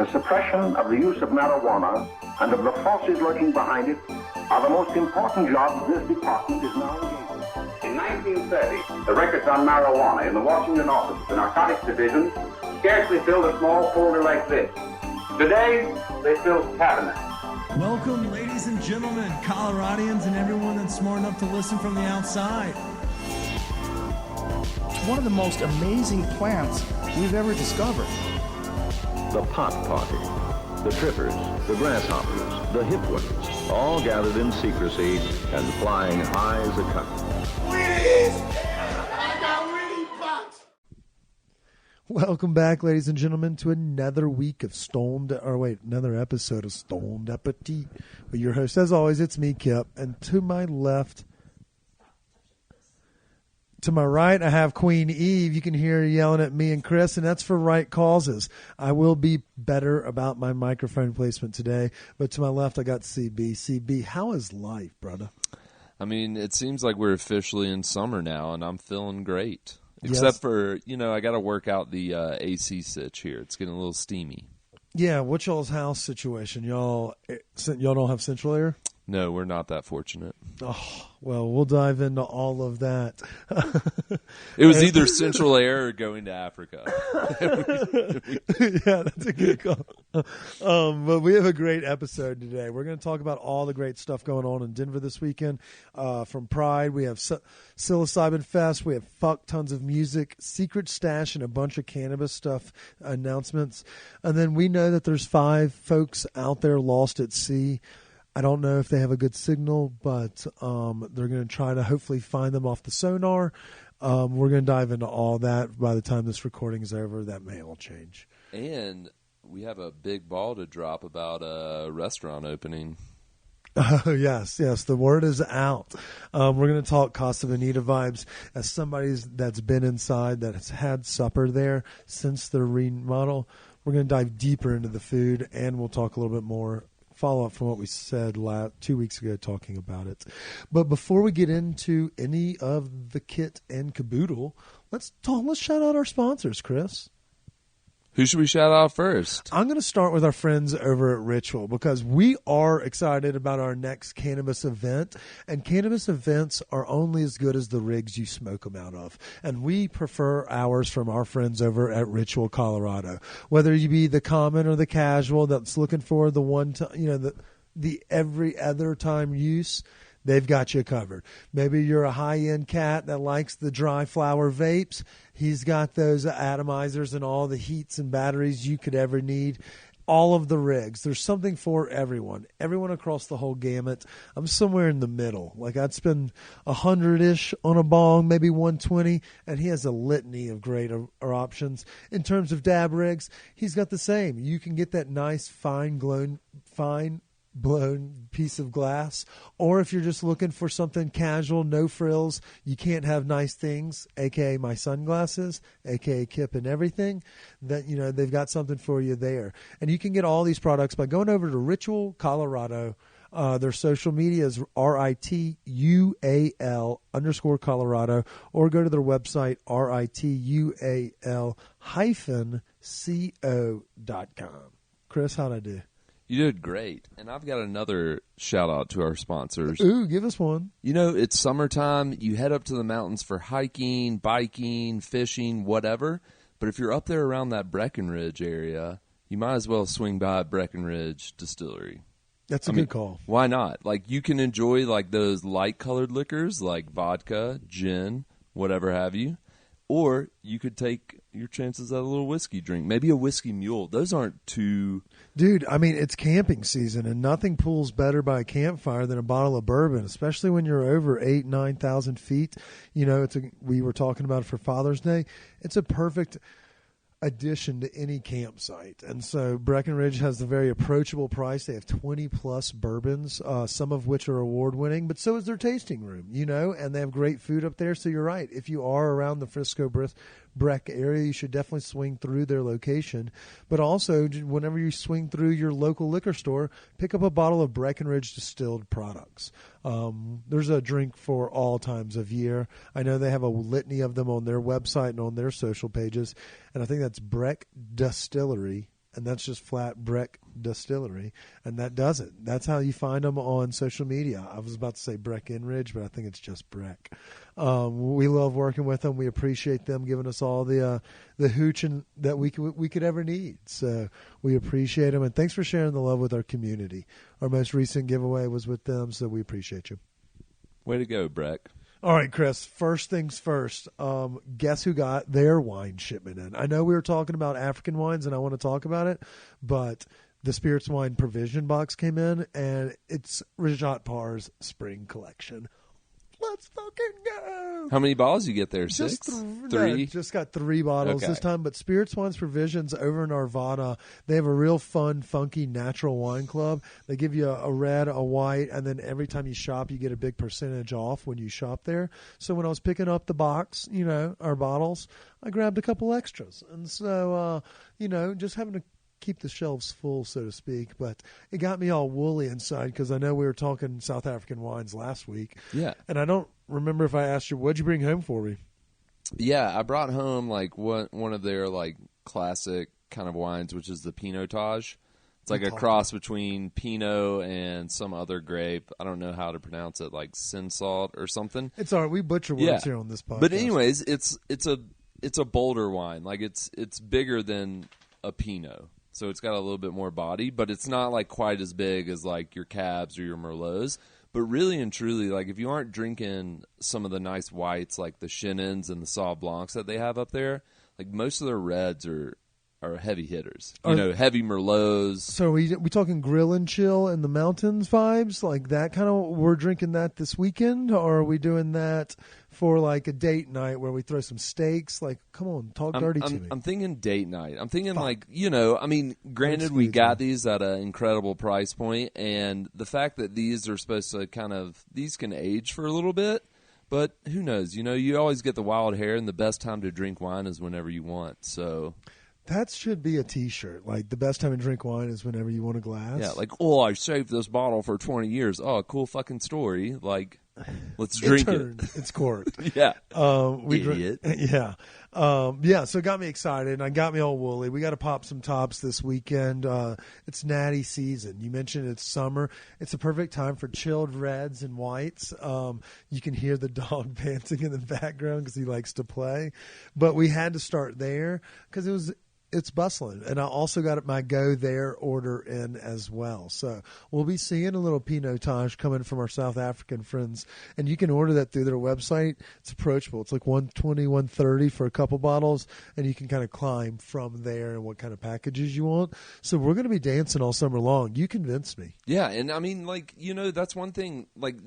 the suppression of the use of marijuana and of the forces lurking behind it are the most important jobs this department is now engaged in. In 1930, the records on marijuana in the Washington office of the Narcotics Division scarcely filled a small folder like this. Today, they fill cabinets. Welcome, ladies and gentlemen, Coloradians and everyone that's smart enough to listen from the outside. One of the most amazing plants we've ever discovered. The pot party, the trippers, the grasshoppers, the hip ones, all gathered in secrecy and flying high as a kite. I got weed pots. Welcome back, ladies and gentlemen, to another week of another episode of Stoned Appetit. With your host, as always, it's me, Kip, and to my left, to my right, I have Queen Eve. You can hear her yelling at me and Chris, and that's for right causes. I will be better about my microphone placement today, but to my left, I got CB. CB, how is life, brother? I mean, it seems like we're officially in summer now, and I'm feeling great. Except for, I got to work out the AC sitch here. It's getting a little steamy. Yeah, what's y'all's house situation? Y'all don't have central air? No, we're not that fortunate. Oh, well, we'll dive into all of that. It was either central air or going to Africa. Yeah, that's a good call. But we have a great episode today. We're going to talk about all the great stuff going on in Denver this weekend. From Pride, we have Psilocybin Fest. We have fuck tons of music, Secret Stash, and a bunch of cannabis stuff announcements. And then we know that there's 5 folks out there lost at sea. I don't know if they have a good signal, but they're going to try to hopefully find them off the sonar. We're going to dive into all that. By the time this recording is over, that may all change. And we have a big ball to drop about a restaurant opening. Oh, yes. The word is out. We're going to talk Casa Bonita vibes. As somebody that's been inside, that has had supper there since the remodel, we're going to dive deeper into the food, and we'll talk a little bit more follow up from what we said 2 weeks ago talking about it. But before we get into any of the kit and caboodle, let's shout out our sponsors, Chris. Who should we shout out first? I'm going to start with our friends over at Ritual because we are excited about our next cannabis event, and cannabis events are only as good as the rigs you smoke them out of. And we prefer ours from our friends over at Ritual, Colorado. Whether you be the common or the casual that's looking for the one time, the every other time use, they've got you covered. Maybe you're a high-end cat that likes the dry flower vapes. He's got those atomizers and all the heats and batteries you could ever need. All of the rigs. There's something for everyone. Everyone across the whole gamut. I'm somewhere in the middle. Like I'd spend 100-ish on a bong, maybe 120, and he has a litany of great options. In terms of dab rigs, he's got the same. You can get that nice fine blown piece of glass, or if you're just looking for something casual, no frills, you can't have nice things, aka my sunglasses, aka Kip and everything, that they've got something for you there. And you can get all these products by going over to Ritual Colorado. Their social media is RITUAL_Colorado, or go to their website RITUAL-CO.com. Chris, how'd I do? You did great. And I've got another shout out to our sponsors. Ooh, give us one. It's summertime. You head up to the mountains for hiking, biking, fishing, whatever. But if you're up there around that Breckenridge area, you might as well swing by Breckenridge Distillery. That's a good call. Why not? Like, you can enjoy like those light colored liquors like vodka, gin, whatever have you. Or you could take your chances at a little whiskey drink. Maybe a whiskey mule. Those aren't too... Dude, I mean, it's camping season, and nothing pulls better by a campfire than a bottle of bourbon, especially when you're over 8,000, 9,000 feet. We were talking about it for Father's Day. It's a perfect addition to any campsite. And so Breckenridge has a very approachable price. They have 20-plus bourbons, some of which are award-winning, but so is their tasting room, and they have great food up there. So you're right. If you are around the Frisco, Breck area, you should definitely swing through their location. But also, whenever you swing through your local liquor store, pick up a bottle of Breckenridge distilled products. There's a drink for all times of year. I know they have a litany of them on their website and on their social pages, and I think that's Breck Distillery and that's just Flat Brick Distillery, and that does it. That's how you find them on social media. I was about to say Breckenridge, but I think it's just Breck. We love working with them. We appreciate them giving us all the hooching that we could ever need. So we appreciate them, and thanks for sharing the love with our community. Our most recent giveaway was with them, so we appreciate you. Way to go, Breck. All right, Chris, first things first. Guess who got their wine shipment in? I know we were talking about African wines, and I want to talk about it, but the Spirits Wine Provision box came in, and it's Rajat Parr's Spring Collection. Let's fucking go. How many bottles you get there? Just 6? three. 3? Just got 3 bottles Okay. this time. But Spirits Wines Provisions over in Arvada, they have a real fun, funky, natural wine club. They give you a red, a white, and then every time you shop, you get a big percentage off when you shop there. So when I was picking up the box, our bottles, I grabbed a couple extras. And so, just having to keep the shelves full, so to speak. But it got me all woolly inside because I know we were talking South African wines last week. Yeah. And I don't remember if I asked you, what'd you bring home for me? Yeah, I brought home like one of their like classic kind of wines, which is the Pinotage. It's like a cross between Pinot and some other grape. I don't know how to pronounce it, like Sinsalt or something. It's all right. We butcher words here on this podcast. But anyways, it's a bolder wine. Like it's bigger than a Pinot. So it's got a little bit more body, but it's not like quite as big as like your Cabs or your Merlots. But really and truly, like if you aren't drinking some of the nice whites like the Chenins and the Sauv Blancs that they have up there, like most of their reds are heavy hitters. Heavy Merlots. So we talking grill and chill in the mountains vibes, like that kind of. We're drinking that this weekend, or are we doing that for like a date night where we throw some steaks? Like, come on, talk dirty to me. I'm thinking date night. I'm thinking Fuck. Granted, we got these at an incredible price point, and the fact that these are supposed to these can age for a little bit, but who knows? You always get the wild hair, and the best time to drink wine is whenever you want. So that should be a T-shirt. Like, the best time to drink wine is whenever you want a glass. yeah, like, I saved this bottle for 20 years. Oh, cool fucking story. Like, let's drink it. It's court. Yeah. Idiot. Yeah. So it got me excited, and it got me all woolly. We got to pop some tops this weekend. It's natty season. You mentioned it's summer. It's a perfect time for chilled reds and whites. You can hear the dog panting in the background because he likes to play. But we had to start there because it's bustling. And I also got my go there order in as well. So we'll be seeing a little Pinotage coming from our South African friends. And you can order that through their website. It's approachable. It's like $120, $130 for a couple bottles. And you can kind of climb from there and what kind of packages you want. So we're going to be dancing all summer long. You convinced me. Yeah, and I mean, like, that's one thing. Like,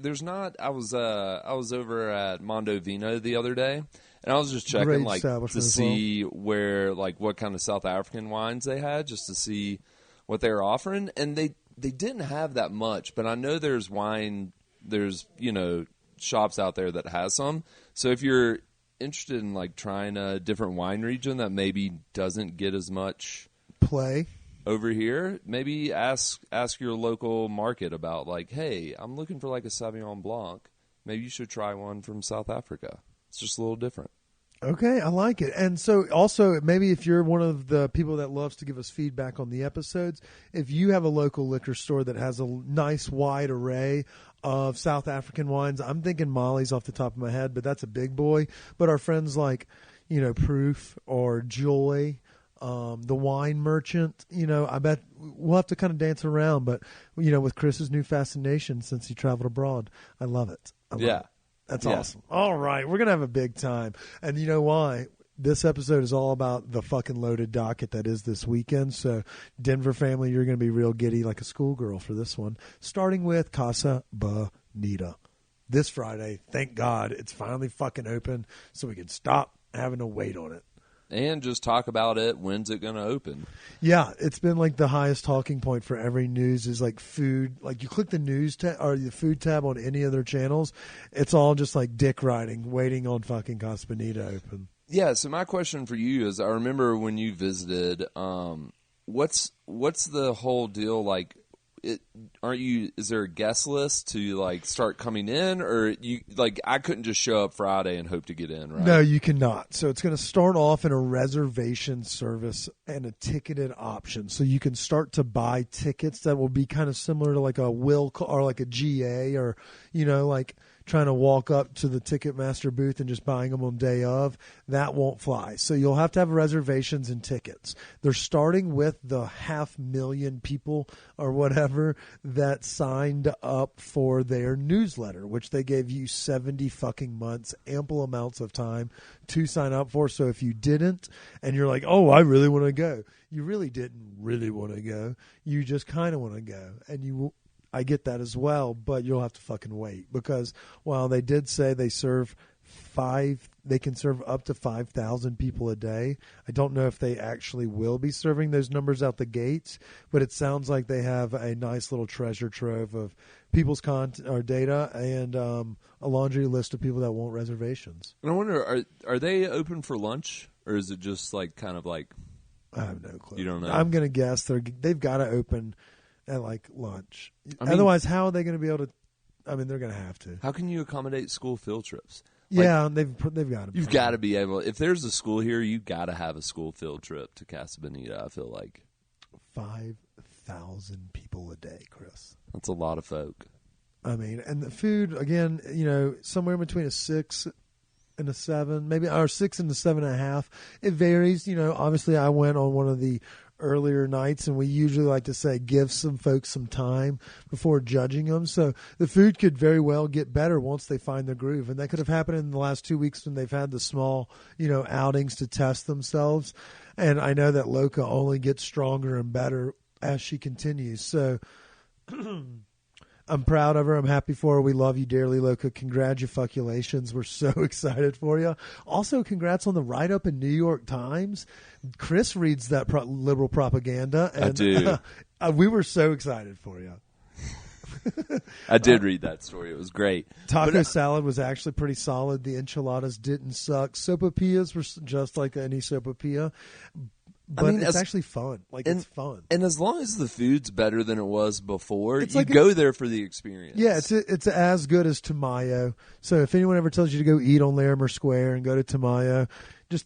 I was over at Mondo Vino the other day, and I was just checking, like, to see where, like, what kind of South African wines they had, just to see what they were offering. And they didn't have that much, but I know there's shops out there that has some. So if you're interested in, like, trying a different wine region that maybe doesn't get as much play over here, maybe ask your local market about, like, hey, I'm looking for, like, a Sauvignon Blanc. Maybe you should try one from South Africa. It's just a little different. Okay, I like it. And so also, maybe if you're one of the people that loves to give us feedback on the episodes, if you have a local liquor store that has a nice wide array of South African wines, I'm thinking Molly's off the top of my head, but that's a big boy. But our friends like, Proof or Joy, the Wine Merchant, I bet we'll have to kind of dance around. But, with Chris's new fascination since he traveled abroad, I love it. That's awesome. All right. We're going to have a big time. And you know why? This episode is all about the fucking loaded docket that is this weekend. So, Denver family, you're going to be real giddy like a schoolgirl for this one. Starting with Casa Bonita. This Friday, thank God, it's finally fucking open so we can stop having to wait on it. And just talk about it. When's it going to open? Yeah, it's been like the highest talking point for every news is like food. Like you click the news tab or the food tab on any of their channels, it's all just like dick riding, waiting on fucking Casa Bonita to open. Yeah. So my question for you is, I remember when you visited. What's the whole deal? Like, aren't you? Is there a guest list to like start coming in, or you like I couldn't just show up Friday and hope to get in, right? No, you cannot. So it's going to start off in a reservation service and a ticketed option. So you can start to buy tickets that will be kind of similar to like a or like a GA, or like trying to walk up to the Ticketmaster booth and just buying them on day of. That won't fly. So you'll have to have reservations and tickets. They're starting with the 500,000 people or whatever that signed up for their newsletter, which they gave you 70 fucking months, ample amounts of time to sign up for. So if you didn't and you're like, oh, I really want to go, you really didn't really want to go. You just kind of want to go. And I get that as well, but you'll have to fucking wait, because while they did say they can serve up to 5,000 people a day, I don't know if they actually will be serving those numbers out the gates, but it sounds like they have a nice little treasure trove of people's or data and a laundry list of people that want reservations. And I wonder, are they open for lunch, or is it just like kind of like? I have no clue. You don't know? I'm gonna guess they've got to open at like lunch. Otherwise, how are they going to be able to? I mean, they're going to have to. How can you accommodate school field trips? Yeah, they've got to. You've got to be able. If there's a school here, you got to have a school field trip to Casa Bonita. I feel like 5,000 people a day, Chris. That's a lot of folk. I mean, and the food again, somewhere between a 6 and a 7, maybe, or 6 and a 7.5. It varies. Obviously, I went on one of the earlier nights, and we usually like to say give some folks some time before judging them. So the food could very well get better once they find their groove, and that could have happened in the last 2 weeks when they've had the small, outings to test themselves. And I know that Loca only gets stronger and better as she continues. So I'm proud of her. I'm happy for her. We love you dearly, Loca. Congratulations. We're so excited for you. Also, congrats on the write-up in New York Times. Chris reads that liberal propaganda. And, I do. We were so excited for you. I did read that story. It was great. Taco salad was actually pretty solid. The enchiladas didn't suck. Sopapillas were just like any sopapilla. But it's actually fun. It's fun. And as long as the food's better than it was before, go there for the experience. Yeah, it's as good as Tamayo. So if anyone ever tells you to go eat on Larimer Square and go to Tamayo,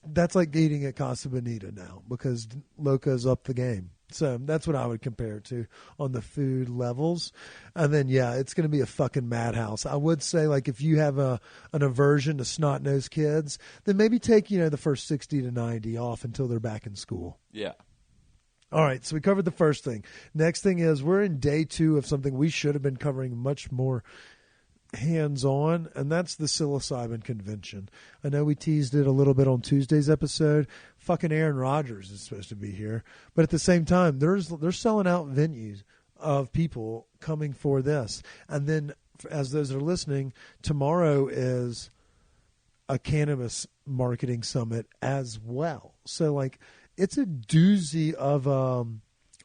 that's like eating at Casa Bonita now, because Loca's up the game. So that's what I would compare it to on the food levels. And then, it's going to be a fucking madhouse. I would say, if you have an aversion to snot-nosed kids, then maybe take, the first 60 to 90 off until they're back in school. Yeah. All right, so we covered the first thing. Next thing is we're in day 2 of something we should have been covering much more hands-on, and that's the psilocybin convention. I know we teased it a little bit on Tuesday's episode. Fucking Aaron Rodgers is supposed to be here, but at the same time, they're selling out venues of people coming for this. And then, as those are listening, tomorrow is a cannabis marketing summit as well. So, it's a doozy of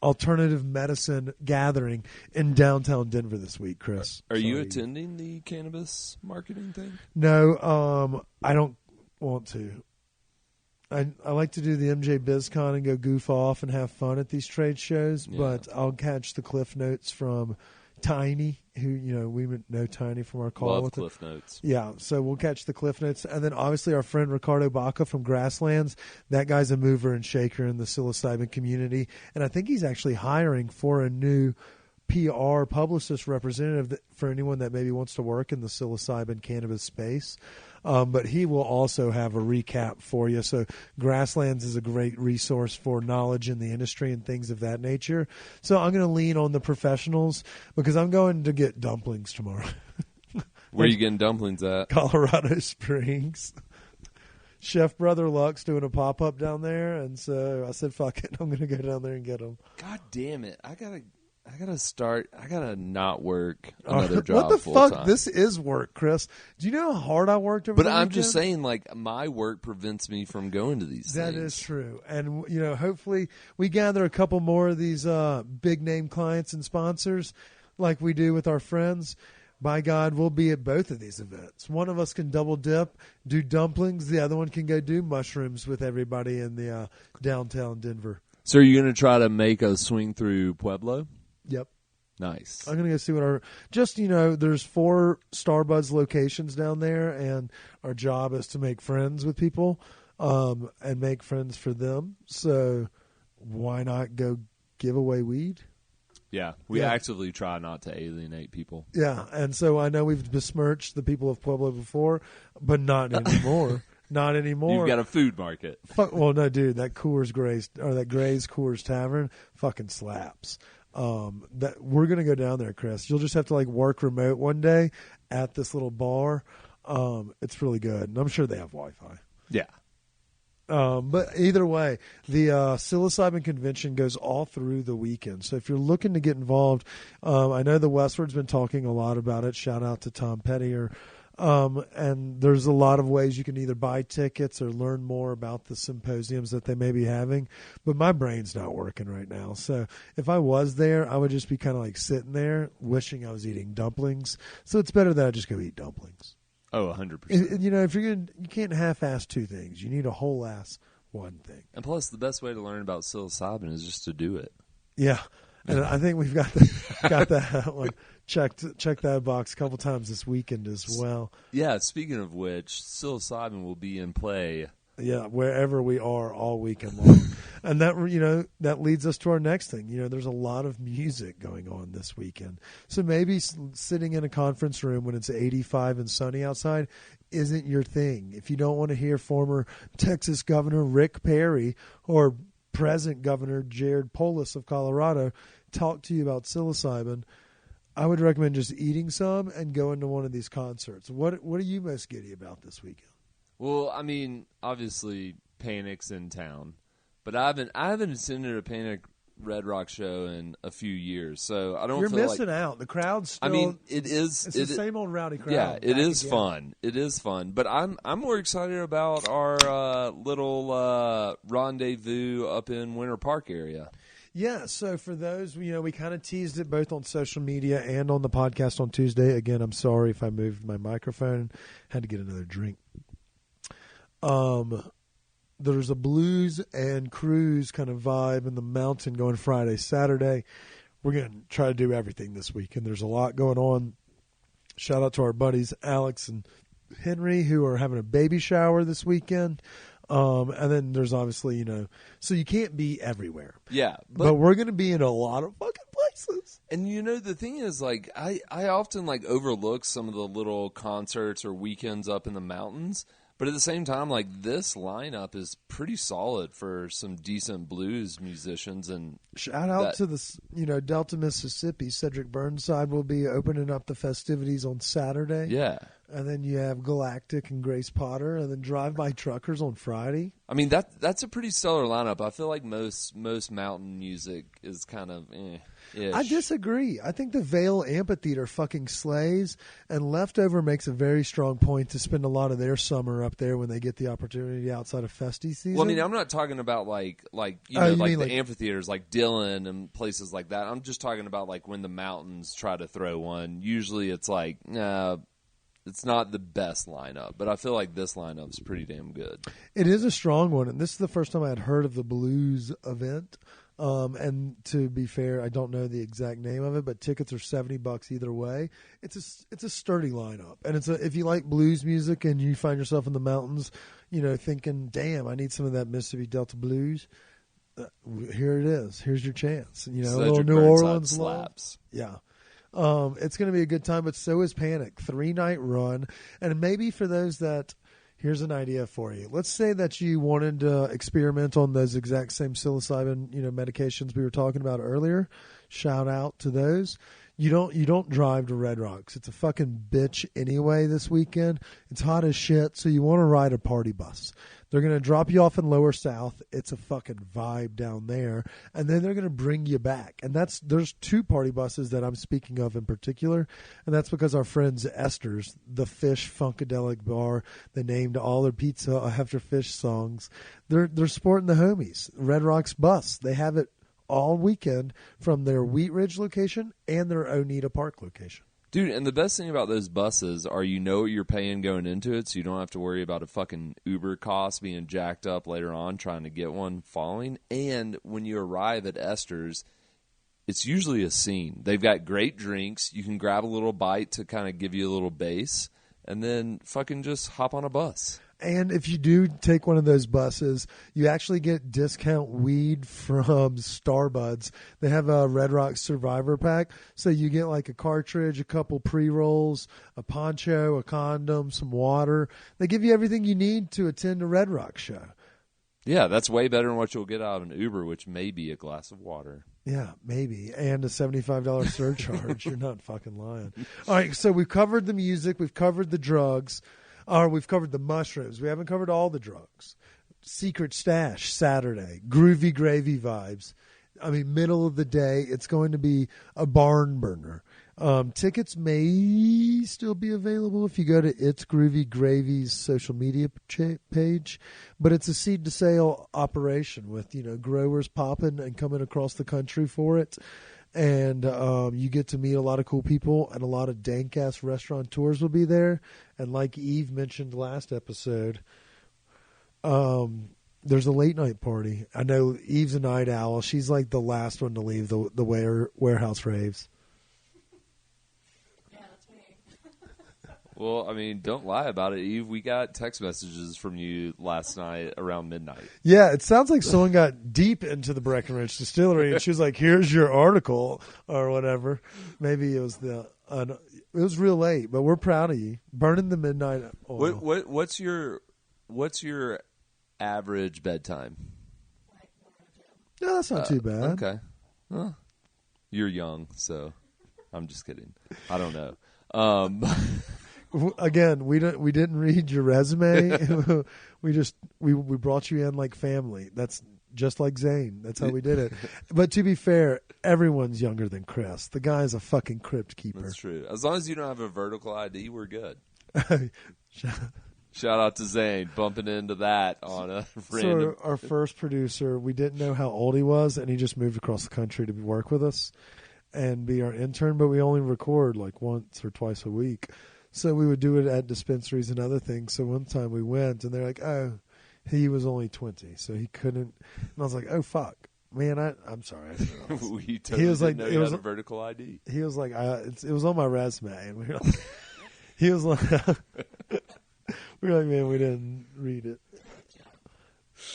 alternative medicine gathering in downtown Denver this week, Chris. Are you attending the cannabis marketing thing? No, I don't want to. I like to do the MJ BizCon and go goof off and have fun at these trade shows, but I'll catch the Cliff Notes from Tiny, who, we know Tiny from our call. Love Cliff Notes. Yeah, so we'll catch the Cliff Notes. And then obviously our friend Ricardo Baca from Grasslands, that guy's a mover and shaker in the psilocybin community. And I think he's actually hiring for a new PR publicist representative for anyone that maybe wants to work in the psilocybin cannabis space. But he will also have a recap for you. So Grasslands is a great resource for knowledge in the industry and things of that nature. So I'm going to lean on the professionals because I'm going to get dumplings tomorrow. Where are you getting dumplings at? Colorado Springs. Chef Brother Luck's doing a pop-up down there, and so I said, fuck it, I'm going to go down there and get them. God damn it. I gotta not work another job what the full fuck? time. This is work, Chris. Do you know how hard I worked over But the I'm weekend? just saying, my work prevents me from going to these That things. is true. And, hopefully we gather a couple more of these big-name clients and sponsors like we do with our friends. By God, we'll be at both of these events. One of us can double dip, do dumplings. The other one can go do mushrooms with everybody in the downtown Denver. So are you going to try to make a swing through Pueblo? Yep. Nice. I'm gonna go see what there's 4 Starbuds locations down there, and our job is to make friends with people, and make friends for them. So why not go give away weed? Yeah, we actively try not to alienate people. Yeah, and so I know we've besmirched the people of Pueblo before, but not anymore. Not anymore. You've got a food market. Well, no, dude, that Gray's Coors Tavern fucking slaps. That we're gonna go down there, Chris. You'll just have to work remote one day at this little bar. It's really good, and I'm sure they have Wi-Fi. Yeah. But either way, the psilocybin convention goes all through the weekend. So if you're looking to get involved, I know the Westward's been talking a lot about it. Shout out to Tom Pettier. And there's a lot of ways you can either buy tickets or learn more about the symposiums that they may be having. But my brain's not working right now. So if I was there, I would just be kind of sitting there wishing I was eating dumplings. So it's better that I just go eat dumplings. Oh, 100%. If you can't half-ass 2 things. You need a whole-ass 1 thing. And plus, the best way to learn about psilocybin is just to do it. Yeah. And I think we've got that one checked that box a couple times this weekend as well. Yeah, speaking of which, psilocybin will be in play. Yeah, wherever we are all weekend long. And that leads us to our next thing. There's a lot of music going on this weekend. So maybe sitting in a conference room when it's 85 and sunny outside isn't your thing. If you don't want to hear former Texas Governor Rick Perry or present Governor Jared Polis of Colorado talk to you about psilocybin, I would recommend just eating some and going to one of these concerts. What are you most giddy about this weekend? Well, I mean, obviously, Panic's in town, but I haven't attended a Panic Red Rock show in a few years, so I don't. You're feel missing out. The crowd's still. I mean, it's the same old rowdy crowd. Yeah, it is fun. It is fun, but I'm more excited about our little rendezvous up in Winter Park area. Yeah, so for those, we kind of teased it both on social media and on the podcast on Tuesday. Again, I'm sorry if I moved my microphone. Had to get another drink. There's a blues and cruise kind of vibe in the mountain going Friday, Saturday. We're going to try to do everything this week, and there's a lot going on. Shout out to our buddies Alex and Henry, who are having a baby shower this weekend. And then there's obviously, so you can't be everywhere. Yeah. But we're going to be in a lot of fucking places. And the thing is, I often overlook some of the little concerts or weekends up in the mountains. But at the same time, this lineup is pretty solid for some decent blues musicians. And shout out to the, Delta, Mississippi. Cedric Burnside will be opening up the festivities on Saturday. Yeah. And then you have Galactic and Grace Potter, and then Drive By Truckers on Friday. I mean, that's a pretty stellar lineup. I feel like most mountain music is kind of eh-ish. I disagree. I think the Vale Amphitheater fucking slays, and Leftover makes a very strong point to spend a lot of their summer up there when they get the opportunity outside of Festy season. Well, I mean, I'm not talking about the amphitheaters like Dillon and places like that. I'm just talking about when the mountains try to throw one. Usually it's it's not the best lineup, but I feel like this lineup is pretty damn good. It is a strong one, and this is the first time I had heard of the blues event. And to be fair, I don't know the exact name of it, but tickets are $70 either way. It's a sturdy lineup, and if you like blues music and you find yourself in the mountains, thinking, "Damn, I need some of that Mississippi Delta blues." Here it is. Here's your chance. A little New Orleans slaps. Yeah. It's going to be a good time, but so is Panic. 3-night run. And maybe for those that, here's an idea for you. Let's say that you wanted to experiment on those exact same psilocybin, medications we were talking about earlier. Shout out to those. You don't drive to Red Rocks. It's a fucking bitch anyway this weekend. It's hot as shit, so you want to ride a party bus. They're going to drop you off in Lower South. It's a fucking vibe down there. And then they're going to bring you back. And there's 2 party buses that I'm speaking of in particular. And that's because our friends Esther's, the Fish Funkadelic bar, they named all their pizza after Fish songs. They're sporting the homies. Red Rocks bus. They have it all weekend from their Wheat Ridge location and their Oneida Park location. Dude, and the best thing about those buses are what you're paying going into it, so you don't have to worry about a fucking Uber cost being jacked up later on trying to get one falling. And when you arrive at Esther's, it's usually a scene. They've got great drinks. You can grab a little bite to kind of give you a little base, and then fucking just hop on a bus. And if you do take one of those buses, you actually get discount weed from Starbuds. They have a Red Rock Survivor Pack. So you get like a cartridge, a couple pre-rolls, a poncho, a condom, some water. They give you everything you need to attend a Red Rock show. Yeah, that's way better than what you'll get out of an Uber, which may be a glass of water. Yeah, maybe. And a $75 surcharge. You're not fucking lying. All right, so we've covered the music. We've covered the drugs. Or we've covered the mushrooms. We haven't covered all the drugs. Secret Stash, Saturday. Groovy Gravy vibes. I mean, middle of the day. It's going to be a barn burner. Tickets may still be available if you go to It's Groovy Gravy's social media page. But it's a seed-to-sale operation with, growers popping and coming across the country for it. And you get to meet a lot of cool people, and a lot of dank-ass restaurateurs will be there. And like Eve mentioned last episode, there's a late-night party. I know Eve's a night owl. She's like the last one to leave the warehouse raves. Yeah, that's me. Well, I mean, don't lie about it, Eve. We got text messages from you last night around midnight. Yeah, it sounds like someone got deep into the Breckenridge Distillery, and she was like, "Here's your article," or whatever. Maybe it was it was real late, but we're proud of you burning the midnight oil. What's your average bedtime? No, that's not too bad. Okay, well, you're young, so I'm just kidding. I don't know. Again, we didn't read your resume. we brought you in like family. That's just like Zane. That's how we did it. But to be fair, everyone's younger than Chris. The guy's a fucking crypt keeper. That's true. As long as you don't have a vertical ID, we're good. Shout out to Zane bumping into that on a random. So our first producer, we didn't know how old he was, and he just moved across the country to work with us and be our intern. But we only record like once or twice a week. So we would do it at dispensaries and other things. So one time we went, and they're like, "Oh, he was only 20, so he couldn't." And I was like, "Oh fuck, man, I'm sorry." We totally he was like, didn't know you had a vertical ID. He was like, "It was on my resume," and we were like, he was like, "We were like, man, we didn't read it."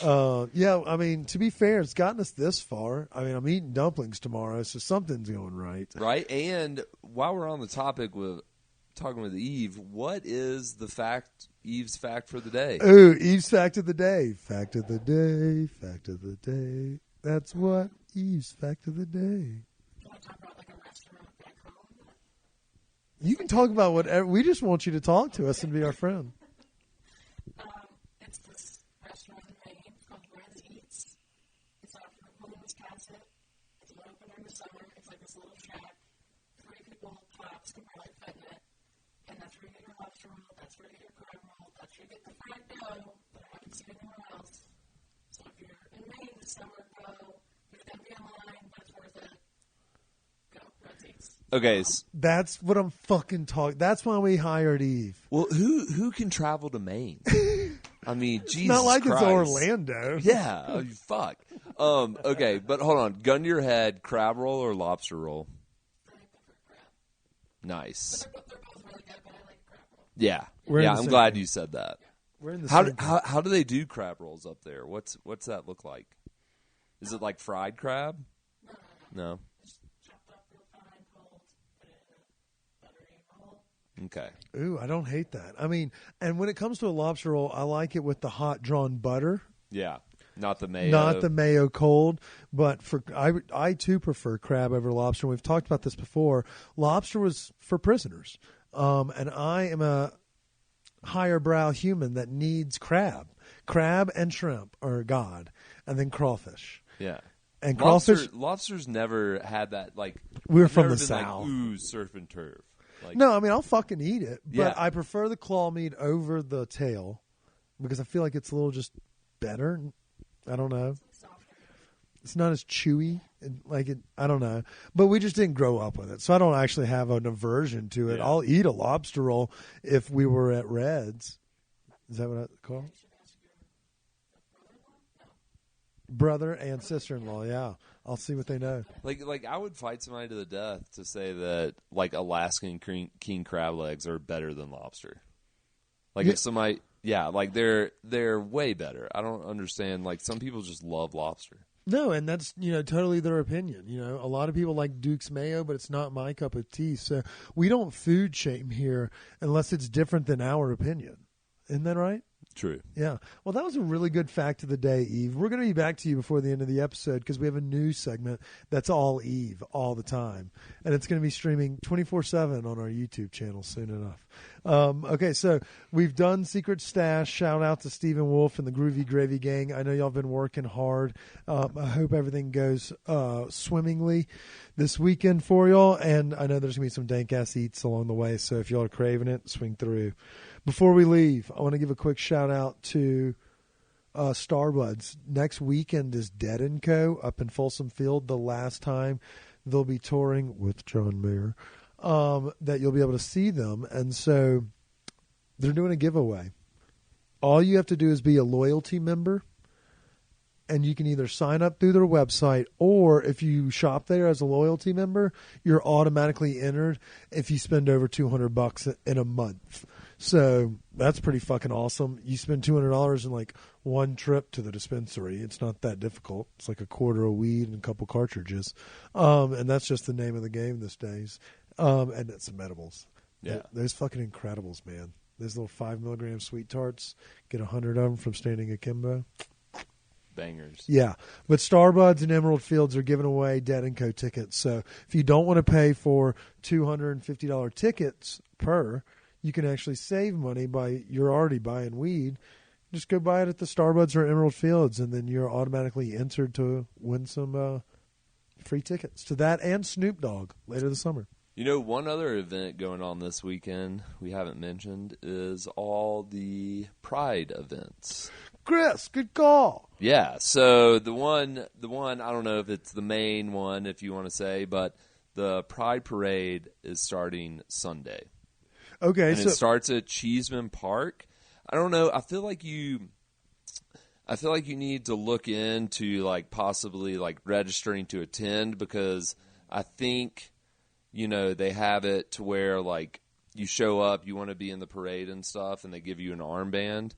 Yeah, I mean, to be fair, it's gotten us this far. I mean, I'm eating dumplings tomorrow, so something's going right. Right, and while we're on the topic with talking with Eve, what is Eve's fact for the day? Ooh, Eve's fact of the day. Fact of the day. Fact of the day. That's what Eve's fact of the day. You can talk about whatever. We just want you to talk to us and be our friend. It's this restaurant in Maine called Where the Eats. It's out in Wisconsin. It's open during the summer. It's like this little shack. 3 people tops can probably fit in it. And that's where you get your lobster roll, that's where you get your crab roll, that's where you get the fried dough that I haven't seen anywhere else. So if you're in Maine this summer, go. There's going to be a line, but it's worth it. Go, Red Seats. Okay. That's what I'm fucking talking. That's why we hired Eve. Well, who can travel to Maine? I mean, Jesus It's not like Christ. it's Orlando. Yeah, oh, you fuck. Okay, but hold on. Gun to your head, crab roll or lobster roll? Nice. Yeah, I'm glad you said that. We're in the How do they do crab rolls up there? What's that look like? Is it like fried crab? No. Okay. Ooh, I don't hate that. I mean, and when it comes to a lobster roll, I like it with the hot drawn butter. Yeah, not the mayo. Not the mayo cold, but I too prefer crab over lobster. We've talked about this before. Lobster was for prisoners, and I am a higher brow human that needs crab. Crab and shrimp are God, and then crawfish. Yeah. And crawfish. Lobster's never had that like. We're I've from never the been South. Like, ooh, surf and turf. Like, No, I mean I'll fucking eat it, but Yeah. I prefer the claw meat over the tail because I feel like it's a little just better. I don't know. It's not as chewy, I don't know. But we just didn't grow up with it, so I don't actually have an aversion to it. Yeah. I'll eat a lobster roll if we were at Red's. Is that what I call it? Brother and sister-in-law, yeah. I'll see what they know. Like I would fight somebody to the death to say that like Alaskan king crab legs are better than lobster. Like if somebody, like they're way better. I don't understand. Like some people just love lobster. No, and that's, totally their opinion. A lot of people like Duke's mayo, but it's not my cup of tea. So we don't food shame here unless it's different than our opinion. Isn't that right? True. Yeah. Well, that was a really good fact of the day, Eve. We're going to be back to you before the end of the episode because we have a news segment that's all Eve all the time. And it's going to be streaming 24/7 on our YouTube channel soon enough. Okay, so we've done Secret Stash. Shout out to Stephen Wolf and the Groovy Gravy Gang. I know y'all have been working hard. I hope everything goes swimmingly this weekend for y'all. And I know there's going to be some dank-ass eats along the way. So if y'all are craving it, swing through. Before we leave, I want to give a quick shout out to Starbuds. Next weekend is Dead & Co. up in Folsom Field. The last time they'll be touring with John Mayer, that you'll be able to see them. And so they're doing a giveaway. All you have to do is be a loyalty member, and you can either sign up through their website, or if you shop there as a loyalty member, you're automatically entered if you spend over $200 in a month. So that's pretty fucking awesome. You spend $200 in like one trip to the dispensary. It's not that difficult. It's like a quarter of weed and a couple cartridges. And that's just the name of the game these days. And it's some edibles. Yeah. Those fucking Incredibles, man. Those little 5 milligram sweet tarts. Get 100 of them from standing akimbo. Bangers. Yeah. But Starbuds and Emerald Fields are giving away Dead & Co. tickets. So if you don't want to pay for $250 tickets per, you can actually save money by you're already buying weed. Just go buy it at the Starbuds or Emerald Fields, and then you're automatically entered to win some free tickets to that and Snoop Dogg later this summer. One other event going on this weekend we haven't mentioned is all the Pride events. Chris, good call. Yeah, so the one I don't know if it's the main one, if you want to say, but the Pride Parade is starting Sunday. Okay, and it starts at Cheeseman Park. I don't know. I feel like you need to look into like possibly like registering to attend, because I think they have it to where like you show up, you want to be in the parade and stuff, and they give you an armband.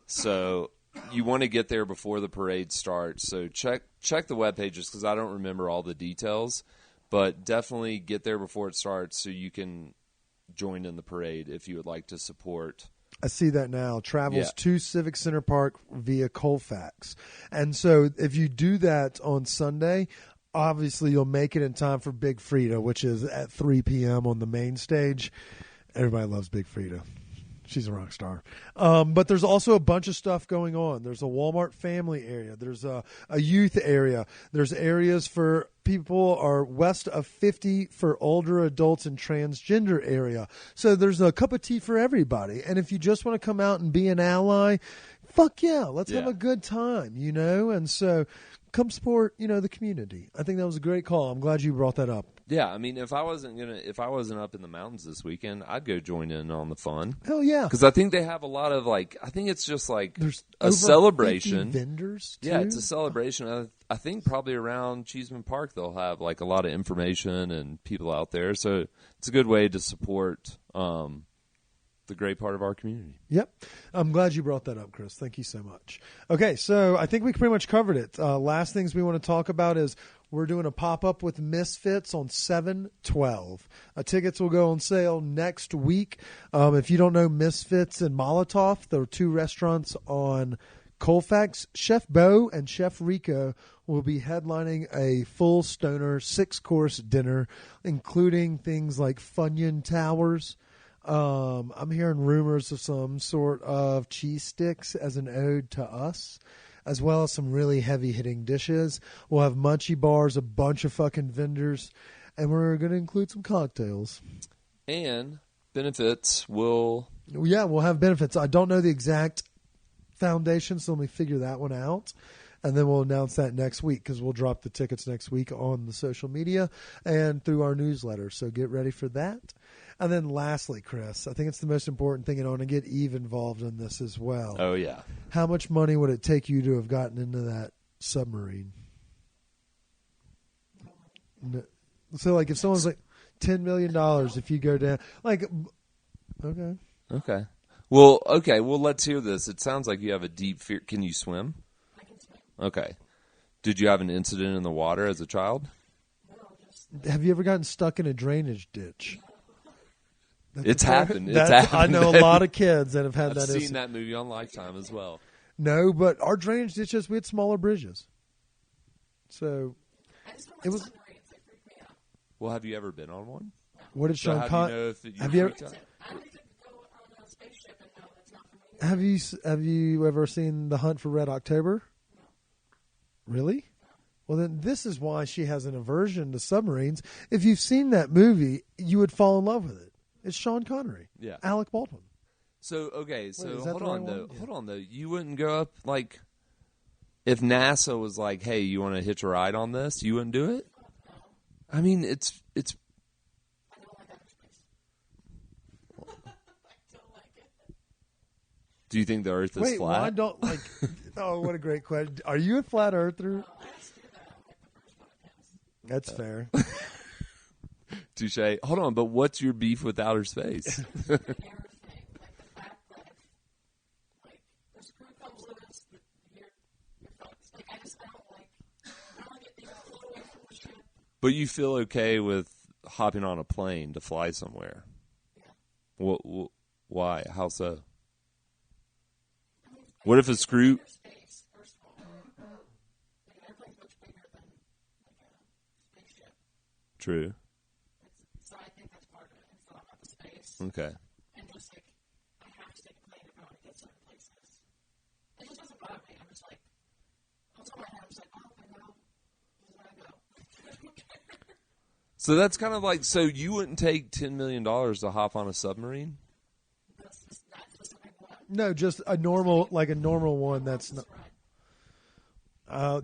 So you want to get there before the parade starts. So check the web pages, because I don't remember all the details, but definitely get there before it starts so you can join in the parade if you would like to support. I see that now. Travels to Civic Center Park via Colfax. And so if you do that on Sunday, obviously you'll make it in time for Big Frida, which is at 3 p.m. on the main stage. Everybody loves Big Frida. She's a rock star. But there's also a bunch of stuff going on. There's a Walmart family area. There's a youth area. There's areas for people are west of 50 for older adults and transgender area. So there's a cup of tea for everybody. And if you just want to come out and be an ally, fuck yeah, let's have a good time, And so come support, the community. I think that was a great call. I'm glad you brought that up. Yeah, I mean, if I wasn't up in the mountains this weekend, I'd go join in on the fun. Hell yeah, because I think they have a lot of I think it's just like there's a celebration. Vendors, too? Yeah, it's a celebration. I think probably around Cheeseman Park they'll have like a lot of information and people out there. So it's a good way to support the great part of our community. Yep. I'm glad you brought that up, Chris. Thank you so much. Okay, so I think we pretty much covered it. Last things we want to talk about is we're doing a pop-up with Misfits on 7/12. Tickets will go on sale next week. If you don't know Misfits and Molotov, there are two restaurants on Colfax. Chef Bo and Chef Rico will be headlining a full stoner 6-course dinner, including things like Funyun Towers. I'm hearing rumors of some sort of cheese sticks as an ode to us, as well as some really heavy-hitting dishes. We'll have munchie bars, a bunch of fucking vendors, and we're going to include some cocktails. And benefits will... Yeah, we'll have benefits. I don't know the exact foundation, so let me figure that one out. And then we'll announce that next week, because we'll drop the tickets next week on the social media and through our newsletter. So get ready for that. And then lastly, Chris, I think it's the most important thing, and I want to get Eve involved in this as well. Oh, yeah. How much money would it take you to have gotten into that submarine? No. So, like, if someone's like $10 million, if you go down, like, okay. Okay. Well, let's hear this. It sounds like you have a deep fear. Can you swim? I can swim. Okay. Did you have an incident in the water as a child? Have you ever gotten stuck in a drainage ditch? It's happened. I know a lot of kids that have had I've that. seen that movie on Lifetime as well. No, but our drainage ditches, we had smaller bridges. So I just don't it like was. submarines. They freak me out. Well, have you ever been on one? What did So Sean how do Con? you know if you have you ever? freaked out? I don't even go on a spaceship and know that's not for me. Have you ever seen The Hunt for Red October? Really? Well, then this is why she has an aversion to submarines. If you've seen that movie, you would fall in love with it. It's Sean Connery. Yeah. Alec Baldwin. So okay, so is that hold the on right though. one? Yeah. Hold on though. You wouldn't go up like if NASA was like, "Hey, you want to hitch a ride on this?" You wouldn't do it. I mean, it's. I don't like outer space. I don't like it. Do you think the Earth is Wait, flat? why don't like? Oh, what a great question. Are you a flat earther? I asked you that on like the first podcast. That's fair. Touche. Hold on, but what's your beef with outer space? Air thing, like the fact that if like the screw comes loose, you're fucked. Like I don't like it being pulled away from the ship. But you feel okay with hopping on a plane to fly somewhere? Yeah. Why? How so? What if a screw? Space, first of all. Like an airplane's much bigger than like a spaceship. True. So I think that's part of it. It's not about the space. Okay. And just like, I have to take a plane if I want to get certain places. It just doesn't bother me. I'm just like, I'll tell my head, I'm just like, oh, I know. This is where I go. So that's kind of like, so you wouldn't take $10 million to hop on a submarine? That's just that specific one. No, just a normal one. That's not.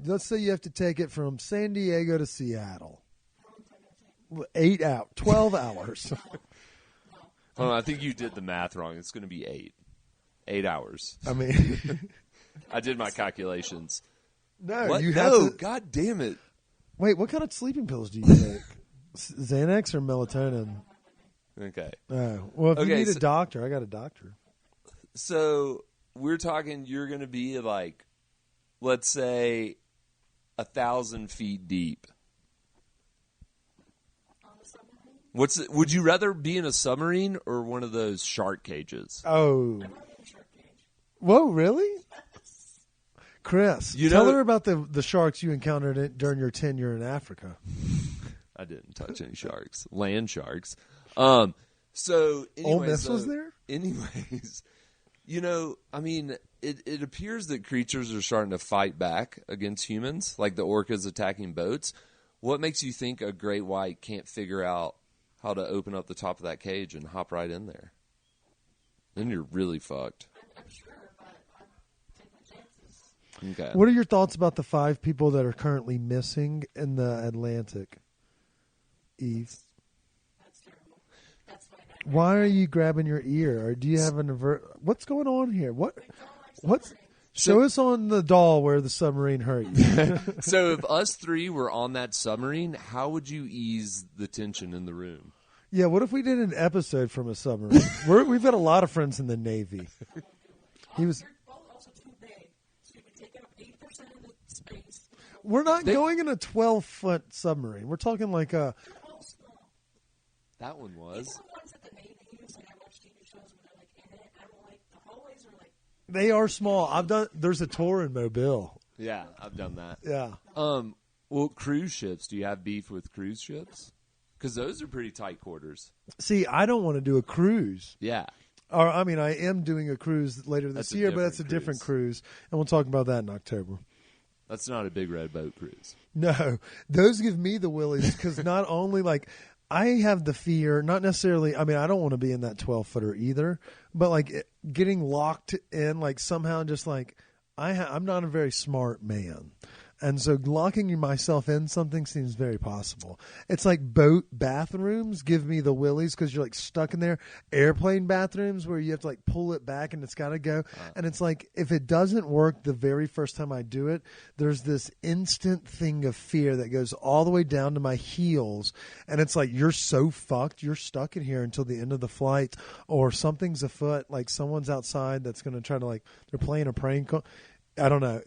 Let's say you have to take it from San Diego to Seattle. 12 hours. Hold on, I think you did the math wrong. It's going to be 8. 8 hours. I mean, I did my calculations. no, What? you have No, to. God damn it. Wait, what kind of sleeping pills do you take? Xanax or melatonin? Okay. Oh, well, if you Okay, need a so- doctor, I got a doctor. So we're talking you're going to be like, let's say, 1,000 feet deep. Would you rather be in a submarine or one of those shark cages? Oh. Whoa, really? Chris, You tell know- her about the sharks you encountered during your tenure in Africa. I didn't touch any sharks, land sharks. So anyways, Ole Miss was there? Anyways, I mean, it appears that creatures are starting to fight back against humans, like the orcas attacking boats. What makes you think a great white can't figure out how to open up the top of that cage and hop right in there? Then you're really fucked. I'm sure, but I'm taking my chances. Okay. What are your thoughts about the 5 people that are currently missing in the Atlantic? Eve, That's terrible. That's my nightmare. why are you grabbing your ear? Or do you have what's going on here? What's show us on the doll where the submarine hurt you. So if us 3 were on that submarine, how would you ease the tension in the room? Yeah, what if we did an episode from a submarine? We've got a lot of friends in the Navy. He was. You're both also too big, so you can take up 80% of the space. We're not going in a 12-foot submarine. We're talking like a. They're all small. That one was. The ones that the Navy use, like I watch TV shows where they're like in it. I'm like, the hallways are like, They are small. There's a tour in Mobile. Yeah, I've done that. Yeah. Well, cruise ships. Do you have beef with cruise ships? Because those are pretty tight quarters. See, I don't want to do a cruise. Yeah. Or I mean, I am doing a cruise later this That's a year, but different that's a different cruise, and we'll talk about that in October. That's not a big red boat cruise. No, those give me the willies because not only like I have the fear, not necessarily. I mean, I don't want to be in that 12-footer either, but like getting locked in, like somehow just like I'm not a very smart man, And so locking myself in something seems very possible. It's like boat bathrooms give me the willies because you're like stuck in there. Airplane bathrooms where you have to like pull it back and it's got to go. And it's like if it doesn't work the very first time I do it, there's this instant thing of fear that goes all the way down to my heels. And it's like you're so fucked. You're stuck in here until the end of the flight or something's afoot. Like someone's outside that's going to try to like they're playing a prank. I don't know.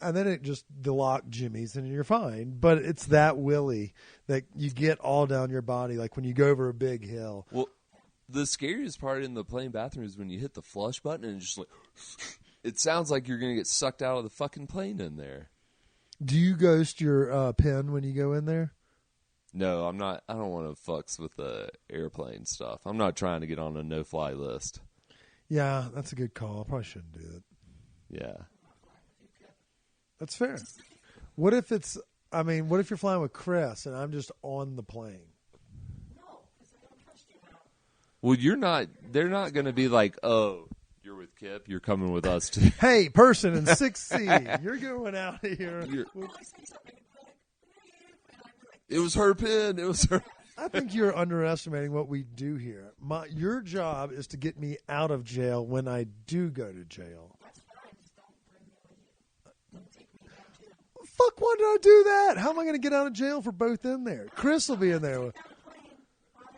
And then it just the lock jimmies and you're fine. But it's that willy that you get all down your body, like when you go over a big hill. Well, the scariest part in the plane bathroom is when you hit the flush button and it's just like it sounds like you're going to get sucked out of the fucking plane in there. Do you ghost your pen when you go in there? No, I'm not. I don't want to fucks with the airplane stuff. I'm not trying to get on a no-fly list. Yeah, that's a good call. I probably shouldn't do it. Yeah. That's fair. What if you're flying with Chris and I'm just on the plane? Well, they're not going to be like, oh, you're with Kip, you're coming with us too. Hey, person in 6C, you're going out of here. It was her pen. It was her. I think you're underestimating what we do here. Your job is to get me out of jail when I do go to jail. Fuck, why did I do that? How am I going to get out of jail for both in there? Chris will be in there.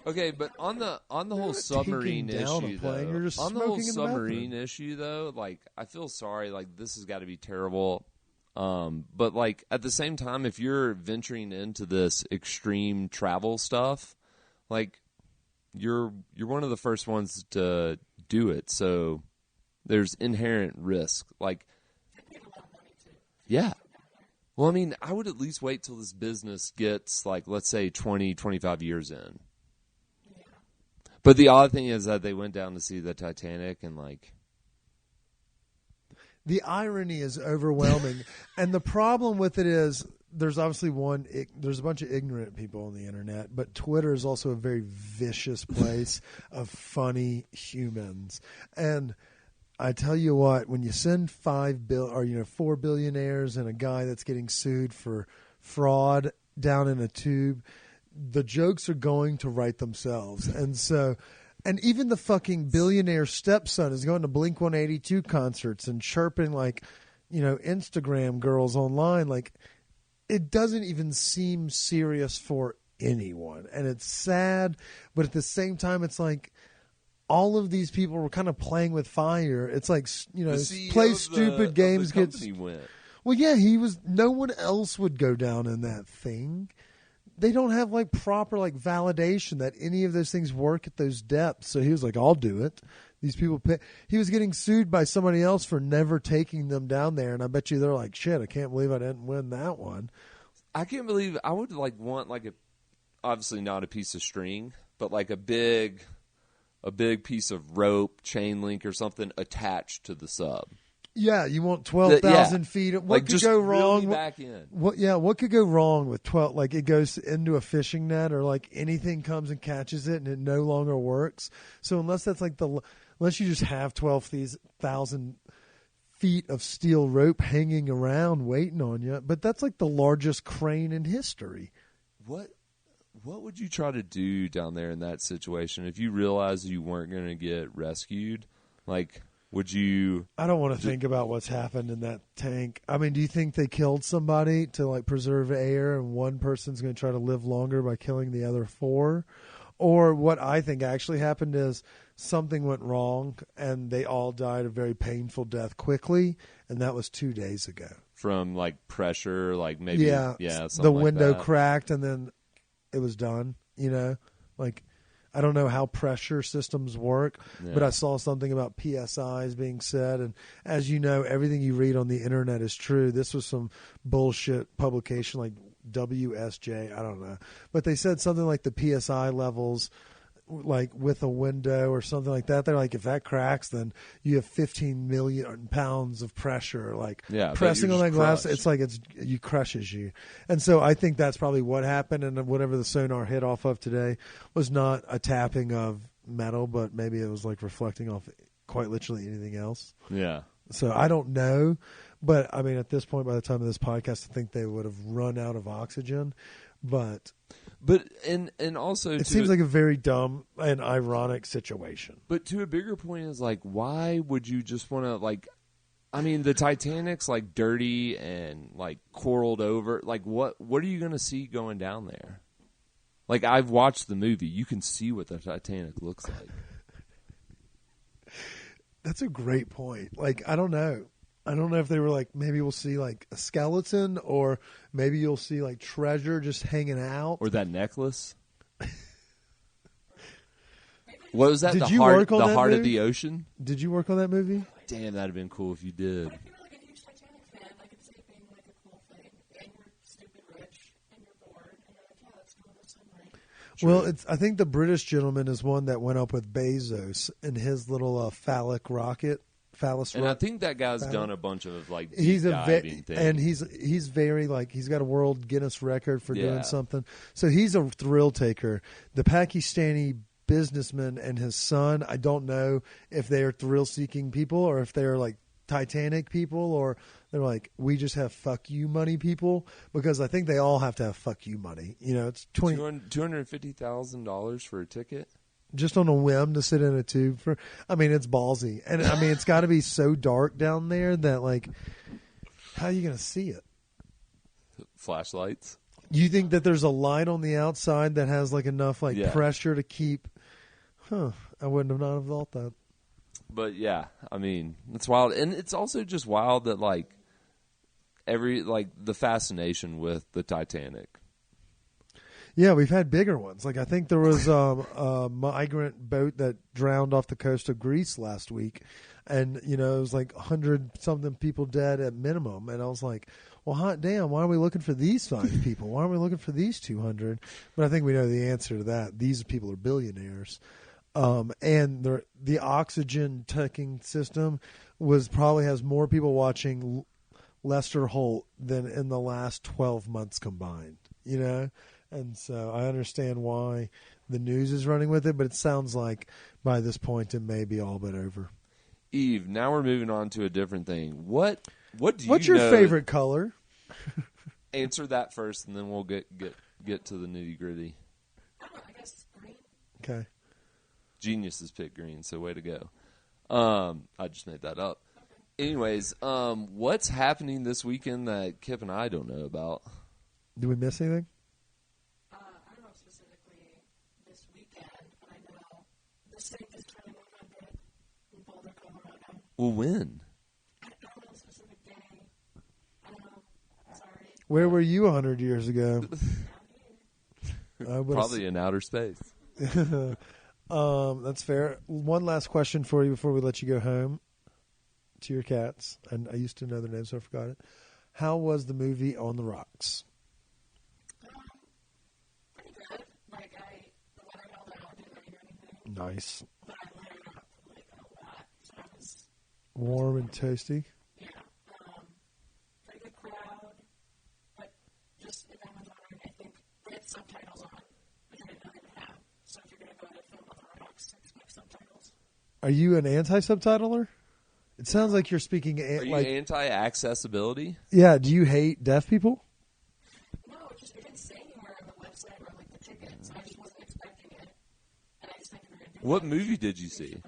Okay, but on the whole submarine issue though, You're just on the whole smoking in the submarine bathroom. issue though, like I feel sorry. Like this has got to be terrible. But like at the same time, if you're venturing into this extreme travel stuff, like you're one of the first ones to do it. So there's inherent risk. Like, yeah. Well, I mean, I would at least wait till this business gets, like, let's say 20, 25 years in. But the odd thing is that they went down to see the Titanic and, like... The irony is overwhelming. And the problem with it is there's obviously there's a bunch of ignorant people on the internet, but Twitter is also a very vicious place of funny humans. And... I tell you what, when you send 4 billionaires and a guy that's getting sued for fraud down in a tube, the jokes are going to write themselves. And even the fucking billionaire stepson is going to Blink-182 concerts and chirping like, Instagram girls online. Like, it doesn't even seem serious for anyone. And it's sad, but at the same time, it's like, all of these people were kind of playing with fire. It's like, play stupid games. Well, yeah, no one else would go down in that thing. They don't have like proper like validation that any of those things work at those depths. So he was like, I'll do it. These people he was getting sued by somebody else for never taking them down there. And I bet you they're like, shit, I can't believe I didn't win that one. I can't believe I would like want like obviously not a piece of string, but like a big piece of rope, chain link, or something attached to the sub. Yeah, you want 12,000 feet. What like, could go wrong? Really back in. What could go wrong with 12? Like it goes into a fishing net, or like anything comes and catches it, and it no longer works. So unless that's like unless you just have 12,000 feet of steel rope hanging around waiting on you, but that's like the largest crane in history. What would you try to do down there in that situation if you realized you weren't going to get rescued? Like, would you... I don't want to think about what's happened in that tank. I mean, do you think they killed somebody to, like, preserve air and one person's going to try to live longer by killing the other 4? Or what I think actually happened is something went wrong and they all died a very painful death quickly, and that was 2 days ago. From, like, pressure, like maybe... Yeah, something the like window that. cracked and then... it was done, like I don't know how pressure systems work, but I saw something about PSIs being said. And as you know, everything you read on the internet is true. This was some bullshit publication like WSJ. I don't know, but they said something like the PSI levels, like with a window or something like that. They're like, if that cracks, then you have 15 million pounds of pressure, like pressing on that glass. Crushed. It's like you crushes you. And so I think that's probably what happened. And whatever the sonar hit off of today was not a tapping of metal, but maybe it was like reflecting off quite literally anything else. Yeah. So I don't know, But I mean, at this point, by the time of this podcast, I think they would have run out of oxygen. But and also it seems like a very dumb and ironic situation. But to a bigger point is like, why would you just want to like? I mean, the Titanic's like dirty and like coraled over. Like, what are you going to see going down there? Like, I've watched the movie. You can see what the Titanic looks like. That's a great point. Like, I don't know. I don't know if they were like, maybe we'll see like a skeleton, or maybe you'll see like treasure just hanging out. Or that necklace. What was that? Did the you heart, work on the that heart of movie? the ocean? Did you work on that movie? Damn, that'd have been cool if you did. But if you're like a huge Titanic fan, I could see it being like a cool thing, and you're stupid rich, and you're bored, and you're like, yeah, let's go on the submarine. Well, I think the British gentleman is one that went up with Bezos in his little phallus rocket. And I think that guy's done a bunch of like deep he's diving things. and he's very like he's got a world Guinness record for Yeah. doing something. So he's a thrill taker. The Pakistani businessman and his son, I don't know if they are thrill seeking people or if they're like Titanic people, or they're like, we just have fuck you money people, because I think they all have to have fuck you money. You know, it's $250,000 for a ticket. Just on a whim to sit in a tube for. I mean, it's ballsy, and I mean, it's got to be so dark down there that like, how are you going to see it? Flashlights. You think that there's a light on the outside that has like enough like Yeah. pressure to keep? I wouldn't have not have thought that. But yeah, I mean, it's wild, and it's also just wild that like the fascination with the Titanic. Yeah, we've had bigger ones. Like I think there was a migrant boat that drowned off the coast of Greece last week, and you know it was like 100-something people dead at minimum. And I was like, well, hot damn, why are we looking for these 5 people? Why aren't we looking for these 200? But I think we know the answer to that. These people are billionaires. And the oxygen taking system probably has more people watching Lester Holt than in the last 12 months combined, you know? And so I understand why the news is running with it, but it sounds like by this point it may be all but over. Eve, now we're moving on to a different thing. What do you What's your know? favorite color? Answer that first, and then we'll get to the nitty gritty. I don't know, I guess green. Okay. Geniuses pick green, so way to go. I just made that up. Anyways, what's happening this weekend that Kip and I don't know about? Do we miss anything? I don't know specifically this weekend, but I know the city is turning 100 in Boulder, Colorado. Well, when? I don't know the specific day. I don't know. Sorry. Where were you 100 years ago? Probably in outer space. That's fair. One last question for you before we let you go home to your cats. And I used to know their names, so I forgot it. How was the movie On the Rocks? Pretty good. Like, the weather held out. I didn't really hear anything. Nice. But I layered up, like, a lot. So I was, Warm and toasty. yeah. Pretty good crowd. But just, if anyone's wondering, I think they had subtitles on, which I didn't know they would have. So if you're going to go to film On the Rocks, expect subtitles. Are you an anti-subtitler? It sounds like you're speaking Are you anti-accessibility? Yeah, do you hate deaf people? No, it didn't say anywhere on the website or like the tickets. I just wasn't expecting it, and I just think we were going to do What movie did you see?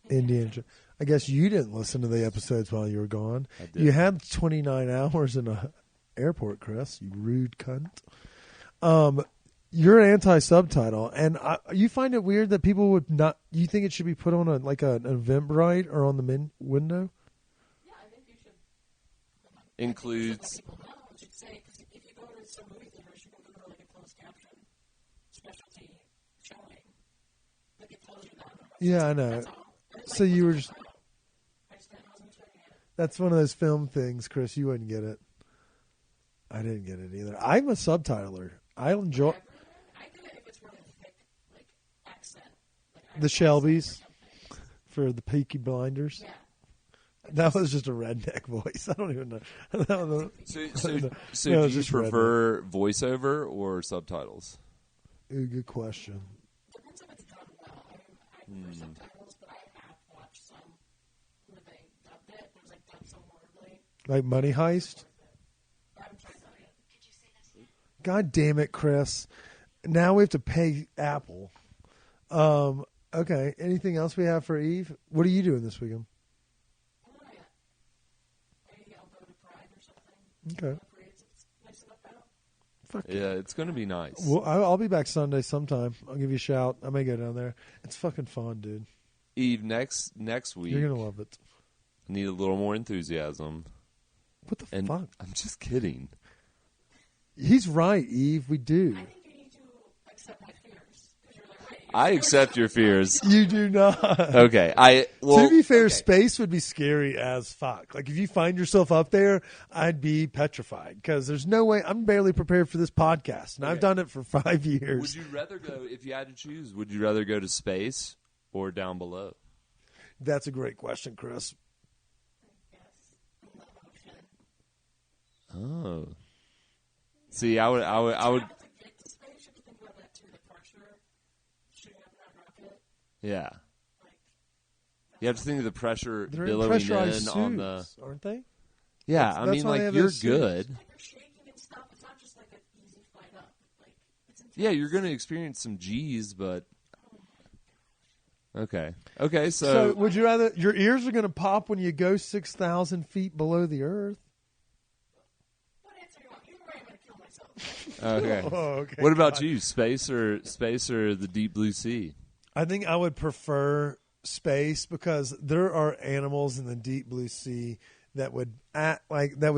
Indiana Jones. I guess you didn't listen to the episodes while you were gone. I did. You had 29 hours in a airport, Chris. You rude cunt. You're anti-subtitle, and you find it weird that people would not. You think it should be put on an Eventbrite or on the window? Yeah, I think you should. Includes. People know what you say, because if you go to some movie theaters, you can go to like a closed caption specialty showing. Like it tells you that. Yeah, I know. That's all. So you were just. I just wasn't expecting it. That's one of those film things, Chris. You wouldn't get it. I didn't get it either. I'm a subtitler. I enjoy I do it if it's really thick, like accent. Like, the Shelbys for the Peaky Blinders. yeah. That was just a redneck voice. I don't even know. So No, do it's you just prefer voiceover or subtitles? Ooh, good question. Depends if it's done well. I prefer subtitles, but I have watched some where they dubbed it. It was like Like Money Heist? God damn it, Chris. Now we have to pay Apple. Okay. Anything else we have for Eve? What are you doing this weekend? Okay. Fuck Yeah, it's going to be nice. Well, I'll be back Sunday sometime. I'll give you a shout. I may go down there. It's fucking fun, dude. Eve, next week, You're going to love it. I need a little more enthusiasm. What the And fuck? I'm just kidding. He's right, Eve. We do. I think you need to accept my fears. Because you're like, right, I accept your fears. You do not. Okay. To be fair, space would be scary as fuck. Like, if you find yourself up there, I'd be petrified because there's no way. I'm barely prepared for this podcast, and I've done it for 5 years. Would you rather go, if you had to choose, would you rather go to space or down below? That's a great question, Chris. Oh. See, I would. Yeah. You have to think of the pressure They're billowing pressurized in suits, on the. aren't they? Yeah, That's I mean, why they like have you're those suits. good. You're shaking and stuff. It's not just like an easy flight up. Like, it's intense. Yeah, you're going to experience some G's, but okay. So So, would you rather your ears are going to pop when you go 6,000 feet below the earth? What answer you want? Either way, I'm going to kill myself. okay. Oh, okay. What about you? Space or the deep blue sea? I think I would prefer space because there are animals in the deep blue sea that would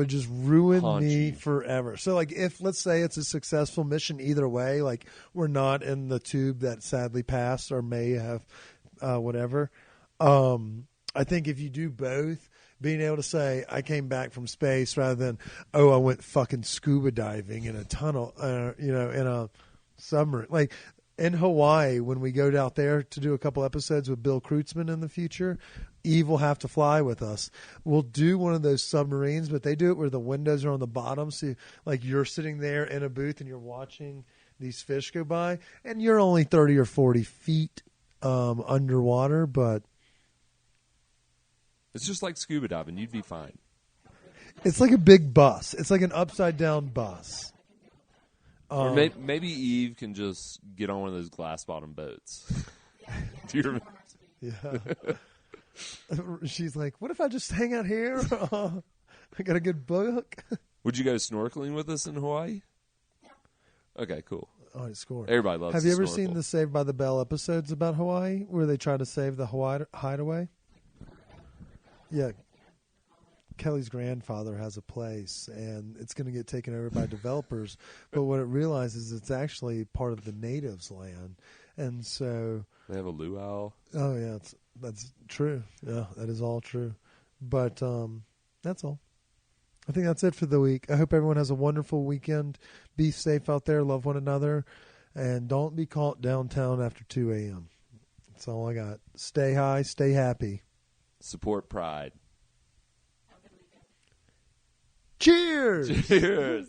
just ruin Haunt me you. forever. So like if let's say it's a successful mission either way, like we're not in the tube that sadly passed or may have whatever. I think if you do both, being able to say I came back from space rather than I went fucking scuba diving in a tunnel, in a submarine, like. In Hawaii, when we go out there to do a couple episodes with Bill Kreutzmann in the future, Eve will have to fly with us. We'll do one of those submarines, but they do it where the windows are on the bottom. So, like, you're sitting there in a booth and you're watching these fish go by, and you're only 30 or 40 feet underwater, but It's just like scuba diving. You'd be fine. it's like a big bus. It's like an upside-down bus. Or maybe Eve can just get on one of those glass bottom boats. Do you remember? Yeah. She's like, what if I just hang out here? I got a good book. Would you go snorkeling with us in Hawaii? Okay, cool. Oh, I scored. Everybody loves Have to you ever snorkel. seen the Saved by the Bell episodes about Hawaii where they try to save the Hawaii hideaway? Yeah. Kelly's grandfather has a place, and it's going to get taken over by developers. But what it realizes, it's actually part of the natives' land, and so They have a luau. oh yeah, that's true. Yeah, that is all true. But that's all. I think that's it for the week. I hope everyone has a wonderful weekend. Be safe out there. Love one another, and don't be caught downtown after 2 a.m. That's all I got. Stay high. Stay happy. Support Pride. Cheers. Cheers.